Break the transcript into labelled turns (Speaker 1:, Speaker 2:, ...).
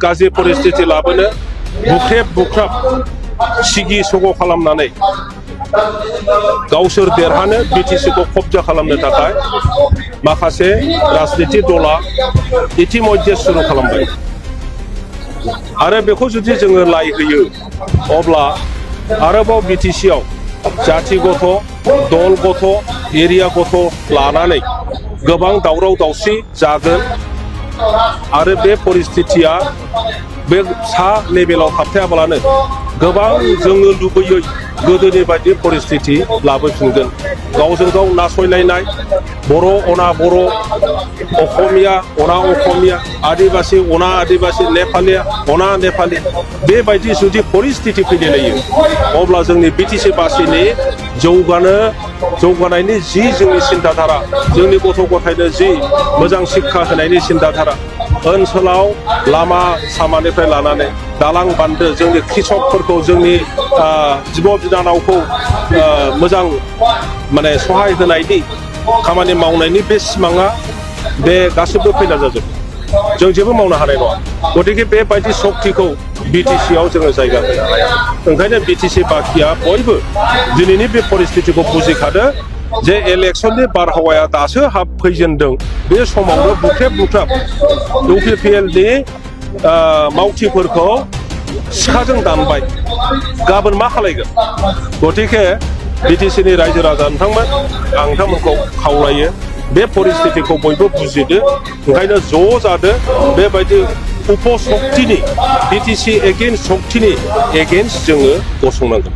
Speaker 1: गाज्रि परिस्थिति लाबोनो बुख्रेब बुख्राब सिगि सग' खालामनानै गावसोर देरहानो बिटिसिखौ कब्जा खालामनो थाखाय माखासे राजनिति दला इतिमध्ये सुरु खालामबाय आरो बेखौ जुदि जोङो लाइ होयो अब्ला आरोबाव बिटिसिआव जातिगत दलगत एरियागत लानानै गोबां दावराव दावसि जागोन आरो बे परिस्थितिया बे सा लेभेलाव थाबथायाब्लानो गोबां जोङो लुबैयै गोदोनि बायदि परिस्थिति लाबोफिनगोन गावजों गाव नासयलायनाय बर' अना बर' अखमिया अना अखमिया आदिबासि अना आदिबासि नेपालिया अना नेपालि बेबायदि जुदि परिस्थिति फैनो लायो अब्ला जोंनि बिटिसि बासिनि जौगानायनि जि जोंनि सिन्ताधारा जोंनि गथ' गथायनो जि मोजां शिक्षा होनायनि सिन्ताधारा ओनसोलाव लामा सामानिफ्राय लानानै दालां बान्दो जोंनि कृषकफोरखौ जोंनि जिब' बिनानावखौ मोजां माने सहाय होनायनि खामानि मावनायनि बे सिमाङा बे गासिबो फैला जाजोबो जों जेबो मावनो हानाय नङा गतिके बेबायदि सक्तिखौ बिटिसिआव जोङो जायगा होनो हाया ओंखायनो बिटिसि बाखिया बयबो दिनैनि बे परिस्थितिखौ बुजिखादो जे इलेक्शननि बारहावाया दासो फैजेनदों बे समावनो बुख्रेब बुख्राब इउपिपिएलनि मावथिफोरखौ सिखाजों दानबाय गाबोन मा खालायगोन गतिके बिटिसिनि रायजो राजा नोंथांमोनखौ खावलायो बे परिस्थितिखौ बयबो बुजिदो ओंखायनो ज' जादो बेबायदि उपशक्तिनि बिटिसि एगेन्स्ट सक्तिनि एगेन्स्ट जोङो गसंनांगोन।